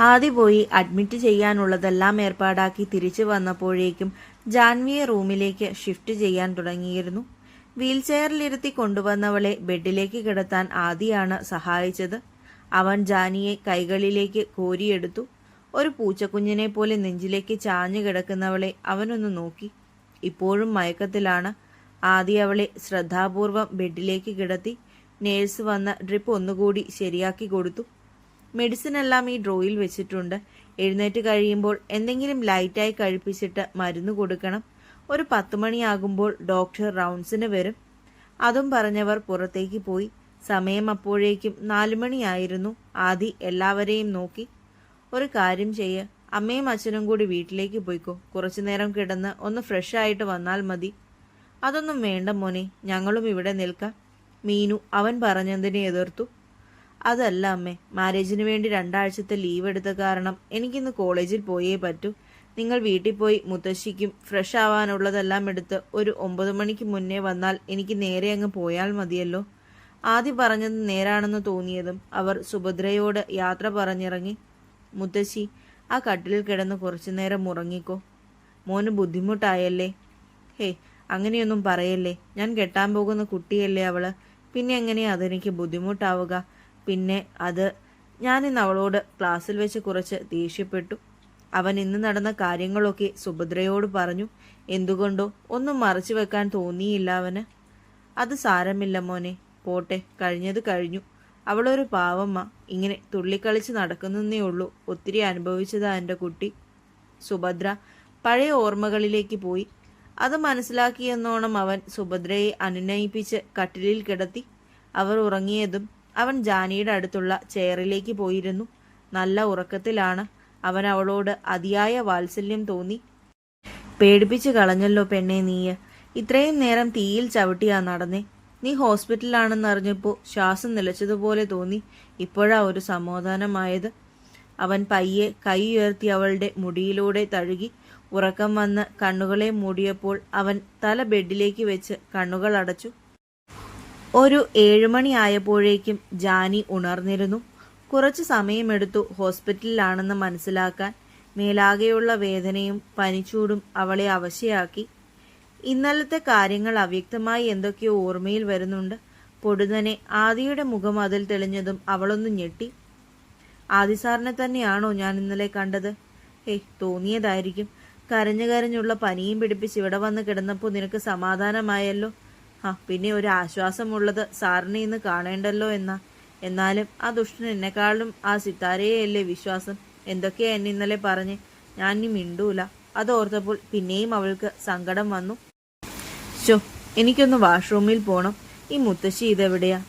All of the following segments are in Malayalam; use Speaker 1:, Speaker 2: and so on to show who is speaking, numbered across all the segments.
Speaker 1: ആദി പോയി അഡ്മിറ്റ് ചെയ്യാനുള്ളതെല്ലാം ഏർപ്പാടാക്കി തിരിച്ചു വന്നപ്പോഴേക്കും ജാൻവിയെ റൂമിലേക്ക് ഷിഫ്റ്റ് ചെയ്യാൻ തുടങ്ങിയിരുന്നു. വീൽചെയറിലിരുത്തി കൊണ്ടുവന്നവളെ ബെഡിലേക്ക് കിടത്താൻ ആദിയാണ് സഹായിച്ചത്. അവൻ ജാനിയെ കൈകളിലേക്ക് കോരിയെടുത്തു. ഒരു പൂച്ചക്കുഞ്ഞിനെ പോലെ നെഞ്ചിലേക്ക് ചാഞ്ഞു കിടക്കുന്നവളെ അവനൊന്ന് നോക്കി. ഇപ്പോഴും മയക്കത്തിലാണ്. ആദി അവളെ ശ്രദ്ധാപൂർവം ബെഡിലേക്ക് കിടത്തി. നേഴ്സ് വന്ന് ഡ്രിപ്പ് ഒന്നുകൂടി ശരിയാക്കി കൊടുത്തു. മെഡിസിൻ എല്ലാം ഈ ഡ്രോയിൽ വെച്ചിട്ടുണ്ട്. എഴുന്നേറ്റ് കഴിയുമ്പോൾ എന്തെങ്കിലും ലൈറ്റായി കഴിപ്പിച്ചിട്ട് മരുന്ന് കൊടുക്കണം. ഒരു 10 മണിയാകുമ്പോൾ ഡോക്ടർ റൗണ്ട്സിന് വരും. അതും പറഞ്ഞവർ പുറത്തേക്ക് പോയി. സമയം അപ്പോഴേക്കും 4 മണിയായിരുന്നു. ആദി എല്ലാവരെയും നോക്കി. ഒരു കാര്യം ചെയ്യ്, അമ്മയും അച്ഛനും കൂടി വീട്ടിലേക്ക് പോയിക്കോ. കുറച്ചു നേരം കിടന്ന് ഒന്ന് ഫ്രഷ് ആയിട്ട് വന്നാൽ മതി. അതൊന്നും വേണ്ട മോനെ, ഞങ്ങളും ഇവിടെ നിൽക്കാം. മീനു അവൻ പറഞ്ഞതിനെ എതിർത്തു. അതല്ല അമ്മേ, മാരേജിന് വേണ്ടി 2 ആഴ്ചത്തെ ലീവ് എടുത്ത കാരണം എനിക്കിന്ന് കോളേജിൽ പോയേ പറ്റൂ. നിങ്ങൾ വീട്ടിൽ പോയി മുത്തശ്ശിക്കും ഫ്രഷ് ആവാനുള്ളതെല്ലാം എടുത്ത് ഒരു 9 മണിക്ക് മുന്നേ വന്നാൽ എനിക്ക് നേരെ അങ്ങ് പോയാൽ മതിയല്ലോ. ആദ്യം പറഞ്ഞത് നേരാണെന്ന് തോന്നിയതും അവർ സുഭദ്രയോട് യാത്ര പറഞ്ഞിറങ്ങി. മുത്തശ്ശി, ആ കട്ടിലിൽ കിടന്ന് കുറച്ചു നേരം ഉറങ്ങിക്കോ. മോന് ബുദ്ധിമുട്ടായല്ലേ? ഹേ, അങ്ങനെയൊന്നും പറയല്ലേ. ഞാൻ കെട്ടാൻ പോകുന്ന കുട്ടിയല്ലേ അവള്. പിന്നെ എങ്ങനെയാ അതെനിക്ക് ബുദ്ധിമുട്ടാവുക? പിന്നെ ഞാനിന്ന് അവളോട് ക്ലാസ്സിൽ വെച്ച് കുറച്ച് ദേഷ്യപ്പെട്ടു. അവൻ ഇന്ന് നടന്ന കാര്യങ്ങളൊക്കെ സുഭദ്രയോട് പറഞ്ഞു. എന്തുകൊണ്ടോ ഒന്നും മറച്ചു വെക്കാൻ തോന്നിയില്ല അവന്. അത് സാരമില്ല മോനെ, പോട്ടെ, കഴിഞ്ഞത് കഴിഞ്ഞു. അവളൊരു പാവമ്മ, ഇങ്ങനെ തുള്ളിക്കളിച്ച് നടക്കുന്നേ ഉള്ളൂ. ഒത്തിരി അനുഭവിച്ചതാ എൻ്റെ കുട്ടി. സുഭദ്ര പഴയ ഓർമ്മകളിലേക്ക് പോയി. അത് മനസ്സിലാക്കിയെന്നോണം അവൻ സുഭദ്രയെ അനുനയിപ്പിച്ച് കട്ടിലിൽ കിടത്തി. അവർ ഉറങ്ങിയതും അവൻ ജാനിയുടെ അടുത്തുള്ള ചെയറിലേക്ക് പോയിരുന്നു. നല്ല ഉറക്കത്തിലാണ്. അവൻ അവളോട് അതിയായ വാത്സല്യം തോന്നി. പേടിപ്പിച്ചു കളഞ്ഞല്ലോ പെണ്ണെ നീയ്. ഇത്രയും നേരം തീയിൽ ചവിട്ടിയാ നടന്നേ. നീ ഹോസ്പിറ്റലിലാണെന്നറിഞ്ഞപ്പോൾ ശ്വാസം നിലച്ചതുപോലെ തോന്നി. ഇപ്പോഴാ ഒരു സമാധാനമായത്. അവൻ പയ്യെ കൈ ഉയർത്തി അവളുടെ മുടിയിലൂടെ തഴുകി. ഉറക്കം വന്ന് കണ്ണുകളെ മൂടിയപ്പോൾ അവൻ തല ബെഡിലേക്ക് വെച്ച് കണ്ണുകൾ അടച്ചു. ഒരു 7 മണി ആയപ്പോഴേക്കും ജാനി ഉണർന്നിരുന്നു. കുറച്ചു സമയമെടുത്തു ഹോസ്പിറ്റലിലാണെന്ന് മനസ്സിലാക്കാൻ. മേലാകെയുള്ള വേദനയും പനിച്ചൂടും അവളെ അവശയാക്കി. ഇന്നലത്തെ കാര്യങ്ങൾ അവ്യക്തമായി എന്തൊക്കെയോ ഓർമ്മയിൽ വരുന്നുണ്ട്. പൊടുന്നനെ ആദിയുടെ മുഖം അതിൽ തെളിഞ്ഞതും അവളൊന്ന് ഞെട്ടി. ആദി സാറിനെ തന്നെയാണോ ഞാൻ ഇന്നലെ കണ്ടത്? തോന്നിയതായിരിക്കും. കരഞ്ഞുള്ള പനിയും പിടിപ്പിച്ച് ഇവിടെ വന്ന് കിടന്നപ്പോൾ നിനക്ക് സമാധാനമായല്ലോ. പിന്നെ ഒരു ആശ്വാസമുള്ളത് സാറിനെ ഇന്ന് കാണേണ്ടല്ലോ എന്നാ. എന്നാലും ആ ദുഷ്ടൻ എന്നെക്കാളും ആ സിത്താരയെയല്ലേ വിശ്വാസം. എന്തൊക്കെയാ എന്നെ ഇന്നലെ പറഞ്ഞ്. ഞാൻ ഇനി മിണ്ടൂല. അതോർത്തപ്പോൾ പിന്നെയും അവൾക്ക് സങ്കടം വന്നു. എനിക്കൊന്ന് വാഷ്റൂമിൽ പോണം. ഈ മുത്തശ്ശി ഇതെവിടെയാ?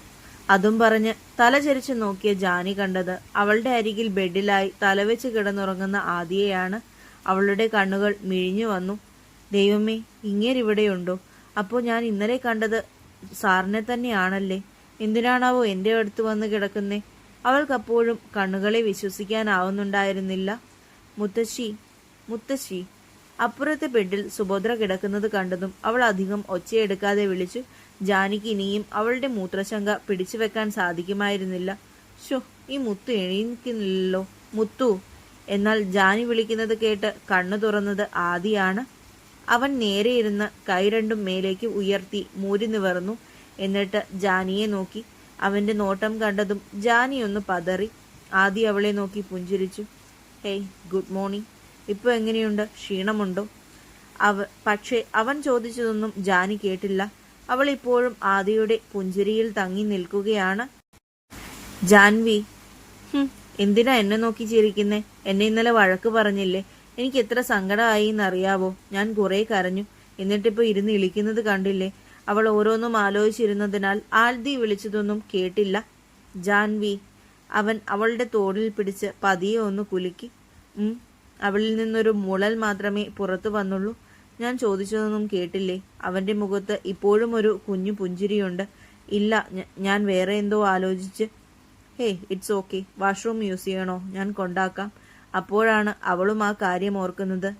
Speaker 1: അതും പറഞ്ഞ് തല ചരിച്ചു നോക്കിയ ജാനി കണ്ടത് അവളുടെ അരികിൽ ബെഡിലായി തലവെച്ച് കിടന്നുറങ്ങുന്ന ആദിയെയാണ്. അവളുടെ കണ്ണുകൾ മിഴിഞ്ഞു വന്നു. ദൈവമേ, ഇങ്ങേരിവിടെയുണ്ടോ? അപ്പോൾ ഞാൻ ഇന്നലെ കണ്ടത് സാറിനെ തന്നെയാണല്ലേ. എന്തിനാണാവോ എൻ്റെ അടുത്ത് വന്ന് കിടക്കുന്നേ? അവൾക്കപ്പോഴും കണ്ണുകളെ വിശ്വസിക്കാനാവുന്നുണ്ടായിരുന്നില്ല. മുത്തശ്ശി, മുത്തശ്ശി. അപ്പുറത്തെ ബെഡിൽ സുഭദ്ര കിടക്കുന്നത് കണ്ടതും അവൾ അധികം ഒച്ചയെടുക്കാതെ വിളിച്ചു. ജാനിക്ക് ഇനിയും അവളുടെ മൂത്രശങ്ക പിടിച്ചു വെക്കാൻ സാധിക്കുമായിരുന്നില്ല. ഈ മുത്തു എണീക്കുന്നില്ലല്ലോ. മുത്തു. എന്നാൽ ജാനി വിളിക്കുന്നത് കേട്ട് കണ്ണു തുറന്നത് ആദിയാണ്. അവൻ നേരെ ഇരുന്ന് കൈ രണ്ടും മേലേക്ക് ഉയർത്തി മൂരി നിവർന്നു. എന്നിട്ട് ജാനിയെ നോക്കി. അവന്റെ നോട്ടം കണ്ടതും ജാനി ഒന്ന് പതറി. ആദി അവളെ നോക്കി പുഞ്ചിരിച്ചു. Hey, good morning. ഇപ്പോൾ എങ്ങനെയുണ്ട്? ക്ഷീണമുണ്ടോ? പക്ഷേ അവൻ ചോദിച്ചതൊന്നും ജാനി കേട്ടില്ല. അവൾ ഇപ്പോഴും ആദിയുടെ പുഞ്ചിരിയിൽ തങ്ങി നിൽക്കുകയാണ്. ജാൻവി, എന്തിനാ എന്നെ നോക്കി ചിരിക്കുന്നേ? എന്നെ ഇന്നലെ വഴക്ക് പറഞ്ഞില്ലേ? എനിക്ക് എത്ര സങ്കടമായി എന്നറിയാവോ? ഞാൻ കുറെ കരഞ്ഞു. എന്നിട്ടിപ്പോൾ ഇരുന്ന് ഇളിക്കുന്നത് കണ്ടില്ലേ? അവൾ ഓരോന്നും ആലോചിച്ചിരുന്നതിനാൽ ആൽദി വിളിച്ചതൊന്നും കേട്ടില്ല. ജാൻവി. അവൻ അവളുടെ തോളിൽ പിടിച്ച് പതിയെ ഒന്ന് കുലുക്കി. അവളിൽ നിന്നൊരു മുളൽ മാത്രമേ പുറത്തു വന്നുള്ളൂ. ഞാൻ ചോദിച്ചതൊന്നും കേട്ടില്ലേ? അവന്റെ മുഖത്ത് ഇപ്പോഴും ഒരു കുഞ്ഞു പുഞ്ചിരിയുണ്ട്. ഇല്ല, ഞാൻ വേറെ എന്തോ ആലോചിച്ച്. It's okay. വാഷ്റൂം യൂസ് ചെയ്യണോ? ഞാൻ കൊണ്ടാക്കാം. അപ്പോഴാണ് അവളും ആ കാര്യം ഓർക്കുന്നത്.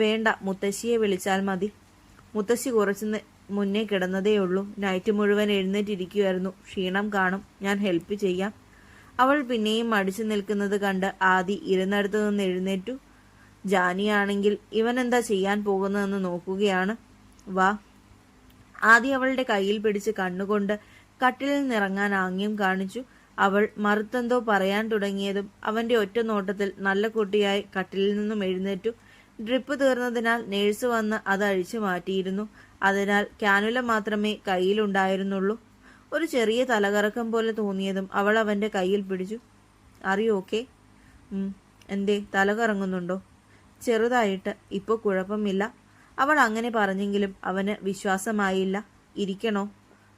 Speaker 1: വേണ്ട, മുത്തശ്ശിയെ വിളിച്ചാൽ മതി. മുത്തശ്ശി കുറച്ച് മുന്നേ കിടന്നതേ ഉള്ളൂ. നൈറ്റ് മുഴുവൻ എഴുന്നേറ്റിരിക്കുമായിരുന്നു. ക്ഷീണം കാണും. ഞാൻ ഹെൽപ്പ് ചെയ്യാം. അവൾ പിന്നെയും മടിച്ചു നിൽക്കുന്നത് കണ്ട് ആദി ഇരുന്നിടത്തു നിന്ന് എഴുന്നേറ്റു. ജാനിയാണെങ്കിൽ ഇവൻ എന്താ ചെയ്യാൻ പോകുന്നതെന്ന് നോക്കുകയാണ്. വാ. ആദി അവളുടെ കയ്യിൽ പിടിച്ച് കണ്ണുകൊണ്ട് കട്ടിലിൽ നിറങ്ങാൻ ആംഗ്യം കാണിച്ചു. അവൾ മറുത്തെന്തോ പറയാൻ തുടങ്ങിയതും അവന്റെ ഒറ്റ നോട്ടത്തിൽ നല്ല കുട്ടിയായി കട്ടിലിൽ നിന്നും എഴുന്നേറ്റു. ഡ്രിപ്പ് തീർന്നതിനാൽ നേഴ്സ് വന്ന് അത് അഴിച്ചു മാറ്റിയിരുന്നു. അതിനാൽ കാനുല മാത്രമേ കയ്യിലുണ്ടായിരുന്നുള്ളൂ. ഒരു ചെറിയ തലകറക്കം പോലെ തോന്നിയതും അവൾ അവന്റെ കയ്യിൽ പിടിച്ചു. അറിയോ ഓക്കെ? എന്തേ, തലകറങ്ങുന്നുണ്ടോ? ചെറുതായിട്ട്. ഇപ്പോൾ കുഴപ്പമില്ല. അവൾ അങ്ങനെ പറഞ്ഞെങ്കിലും അവന് വിശ്വാസമായില്ല. ഇരിക്കണോ?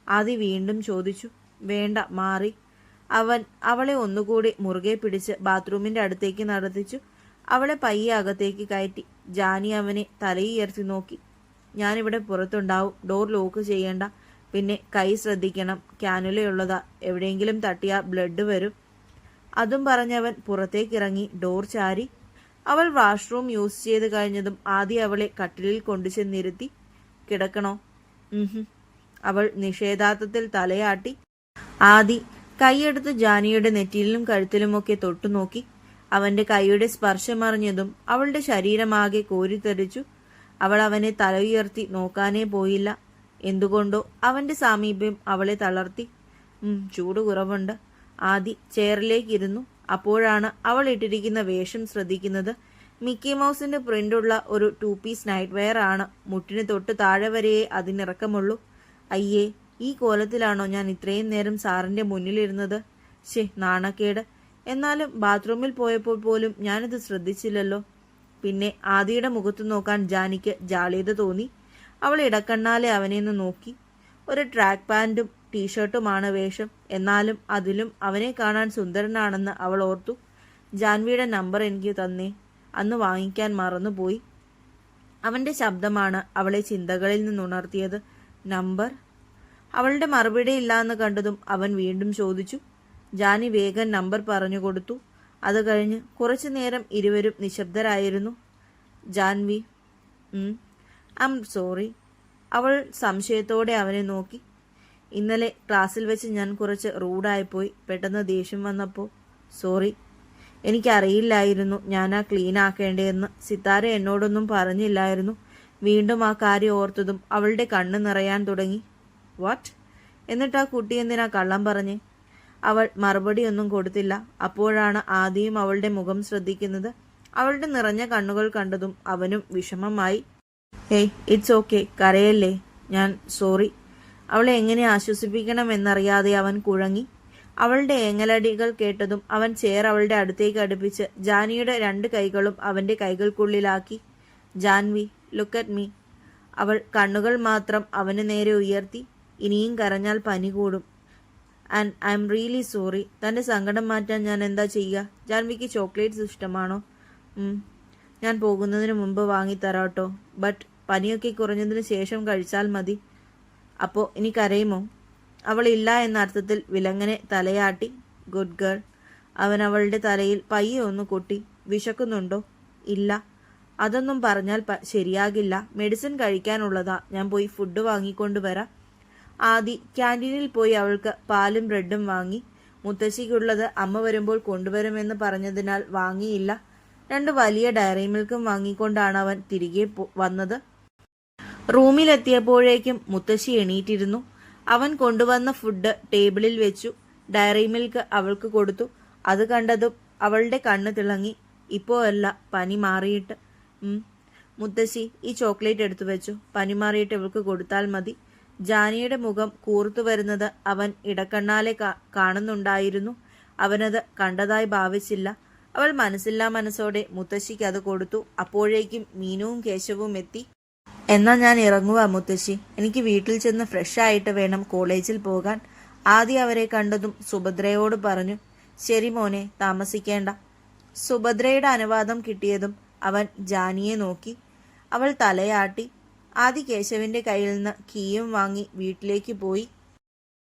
Speaker 1: ആദി വീണ്ടും ചോദിച്ചു. വേണ്ട, മാറി. അവൻ അവളെ ഒന്നുകൂടി മുറുകെ പിടിച്ച് ബാത്റൂമിന്റെ അടുത്തേക്ക് നടത്തിച്ചു. അവളെ പയ്യെ അകത്തേക്ക് കയറ്റി. ജാനി അവനെ തലയുയർത്തി നോക്കി. ഞാനിവിടെ പുറത്തുണ്ടാവും. ഡോർ ലോക്ക് ചെയ്യണ്ട. പിന്നെ കൈ ശ്രദ്ധിക്കണം. കാനുലയുള്ളതാ. എവിടെയെങ്കിലും തട്ടിയാ ബ്ലഡ് വരും. അതും പറഞ്ഞവൻ പുറത്തേക്കിറങ്ങി ഡോർ ചാരി. അവൾ വാഷ്റൂം യൂസ് ചെയ്ത് കഴിഞ്ഞതും ആദ്യം അവളെ കട്ടിലിൽ കൊണ്ടുചെന്നിരുത്തി. കിടക്കണോ? അവൾ നിഷേധാർത്ഥത്തിൽ തലയാട്ടി. ആദി കൈയെടുത്ത് ജാനിയുടെ നെറ്റിയിലും കഴുത്തിലുമൊക്കെ തൊട്ടുനോക്കി. അവന്റെ കൈയുടെ സ്പർശമറിഞ്ഞതും അവളുടെ ശരീരമാകെ കോരിത്തെറിച്ചു. അവൾ അവനെ തല ഉയർത്തി നോക്കാനേ പോയില്ല. എന്തുകൊണ്ടോ അവന്റെ സാമീപ്യം അവളെ തളർത്തി. ചൂട് കുറവുണ്ട്. ആദി ചെയറിലേക്കിരുന്നു. അപ്പോഴാണ് അവൾ ഇട്ടിരിക്കുന്ന വേഷം ശ്രദ്ധിക്കുന്നത്. മിക്കി മൗസിന്റെ പ്രിന്റുള്ള ഒരു 2 പീസ് നൈറ്റ് വെയർ ആണ്. മുട്ടിന് തൊട്ട് താഴെ വരെയേ അതിനിറക്കമുള്ളൂ. അയ്യേ, ഈ കോലത്തിലാണോ ഞാൻ ഇത്രയും നേരം സാറിന്റെ മുന്നിലിരുന്നത്? നാണക്കേട്. എന്നാലും ബാത്റൂമിൽ പോയപ്പോൾ പോലും ഞാനിത് ശ്രദ്ധിച്ചില്ലല്ലോ. പിന്നെ ആദിയുടെ മുഖത്ത് നോക്കാൻ ജാനിക്ക് ജാള്യത തോന്നി. അവൾ ഇടക്കണ്ണാലെ അവനെന്ന് നോക്കി. ഒരു ട്രാക്ക് പാൻറ്റും ടീഷർട്ടുമാണ് വേഷം. എന്നാലും അതിലും അവനെ കാണാൻ സുന്ദരനാണെന്ന് അവൾ ഓർത്തു. ജാൻവിയുടെ നമ്പർ എനിക്ക് തന്നേ. അന്ന് വാങ്ങിക്കാൻ മറന്നുപോയി. അവന്റെ ശബ്ദമാണ് അവളെ ചിന്തകളിൽ നിന്നുണർത്തിയത്. നമ്പർ? അവളുടെ മറുപടി ഇല്ലാന്ന് കണ്ടതും അവൻ വീണ്ടും ചോദിച്ചു. ജാനി വേഗം നമ്പർ പറഞ്ഞു കൊടുത്തു. അത് കഴിഞ്ഞ് കുറച്ചു നേരം ഇരുവരും നിശബ്ദരായിരുന്നു. Janvi, I am sorry. അവൾ സംശയത്തോടെ അവനെ നോക്കി. ഇന്നലെ ക്ലാസ്സിൽ വെച്ച് ഞാൻ കുറച്ച് റൂഡായിപ്പോയി. പെട്ടെന്ന് ദേഷ്യം വന്നപ്പോൾ. സോറി. എനിക്കറിയില്ലായിരുന്നു ഞാനാ ക്ലീൻ ആക്കേണ്ടതെന്ന്. സിത്താര എന്നോടൊന്നും പറഞ്ഞില്ലായിരുന്നു. വീണ്ടും ആ കാര്യം ഓർത്തതും അവളുടെ കണ്ണ് നിറയാൻ തുടങ്ങി. വാട്ട്? എന്നിട്ട് ആ കുട്ടി എന്തിനാ കള്ളം പറഞ്ഞേ? അവൾ മറുപടിയൊന്നും കൊടുത്തില്ല. അപ്പോഴാണ് ആദ്യം അവളുടെ മുഖം ശ്രദ്ധിക്കുന്നത്. അവളുടെ നിറഞ്ഞ കണ്ണുകൾ കണ്ടതും അവനും വിഷമമായി. ഹേയ്, ഇറ്റ്സ് ഓക്കെ, കരയല്ലേ. ഞാൻ സോറി. അവളെ എങ്ങനെ ആശ്വസിപ്പിക്കണമെന്നറിയാതെ അവൻ കുഴങ്ങി. അവളുടെ ഏങ്ങലടികൾ കേട്ടതും അവൻ ചെയർ അവളുടെ അടുത്തേക്ക് അടുപ്പിച്ച് ജാനിയുടെ 2 കൈകളും അവന്റെ കൈകൾക്കുള്ളിലാക്കി. Janvi, look at me. അവൾ കണ്ണുകൾ മാത്രം അവന് നേരെ ഉയർത്തി. ഇനിയും കരഞ്ഞാൽ പനി കൂടും. And I am really sorry. തന്റെ സങ്കടം മാറ്റാൻ ഞാൻ എന്താ ചെയ്യുക? ജാൻവിക്ക് ചോക്ലേറ്റ്സ് ഇഷ്ടമാണോ? ഞാൻ പോകുന്നതിന് മുമ്പ് വാങ്ങിത്തരാട്ടോ. ബട്ട് പനിയൊക്കെ കുറഞ്ഞതിന് ശേഷം കഴിച്ചാൽ മതി. അപ്പോൾ ഇനി കരയുമോ? അവൾ ഇല്ല എന്ന അർത്ഥത്തിൽ വിലങ്ങനെ തലയാട്ടി. Good girl. അവൻ അവളുടെ തലയിൽ പയ്യെ ഒന്ന് കൊട്ടി. വിശക്കുന്നുണ്ടോ? ഇല്ല. അതൊന്നും പറഞ്ഞാൽ ശരിയാകില്ല. മെഡിസിൻ കഴിക്കാനുള്ളതാ. ഞാൻ പോയി ഫുഡ് വാങ്ങിക്കൊണ്ടുവരാം. ആദി ക്യാൻറ്റീനിൽ പോയി അവൾക്ക് പാലും ബ്രെഡും വാങ്ങി. മുത്തശ്ശിക്കുള്ളത് അമ്മ വരുമ്പോൾ കൊണ്ടുവരുമെന്ന് പറഞ്ഞതിനാൽ വാങ്ങിയില്ല. 2 വലിയ ഡയറി മിൽക്കും വാങ്ങിക്കൊണ്ടാണ് അവൻ തിരികെ വന്നത്. റൂമിലെത്തിയപ്പോഴേക്കും മുത്തശ്ശി എണീറ്റിരുന്നു. അവൻ കൊണ്ടുവന്ന ഫുഡ് ടേബിളിൽ വെച്ചു. ഡയറി മിൽക്ക് അവൾക്ക് കൊടുത്തു. അത് കണ്ടതും അവളുടെ കണ്ണ് തിളങ്ങി. ഇപ്പോൾ അല്ല, പനി മാറിയിട്ട്. മുത്തശ്ശി, ഈ ചോക്ലേറ്റ് എടുത്തു വെച്ചു. പനി മാറിയിട്ട് ഇവൾക്ക് കൊടുത്താൽ മതി. ജാനിയുടെ മുഖം കൂർത്തു വരുന്നത് അവൻ ഇടക്കണ്ണാലെ കാണുന്നുണ്ടായിരുന്നു. അവനത് കണ്ടതായി ഭാവിച്ചില്ല. അവൾ മനസ്സില്ലാ മനസ്സോടെ മുത്തശ്ശിക്ക് അത് കൊടുത്തു. അപ്പോഴേക്കും മീനുവും കേശവും എത്തി. എന്നാ ഞാൻ ഇറങ്ങുക മുത്തശ്ശി. എനിക്ക് വീട്ടിൽ ചെന്ന് ഫ്രഷ് ആയിട്ട് വേണം കോളേജിൽ പോകാൻ. ആദ്യം അവരെ കണ്ടതും സുഭദ്രയോട് പറഞ്ഞു. ശരി മോനെ, താമസിക്കേണ്ട. സുഭദ്രയുടെ അനുവാദം കിട്ടിയതും അവൻ ജാനിയെ നോക്കി. അവൾ തലയാട്ടി. ആദി കേശവിന്റെ കയ്യിൽ നിന്ന് കീയും വാങ്ങി വീട്ടിലേക്ക് പോയി.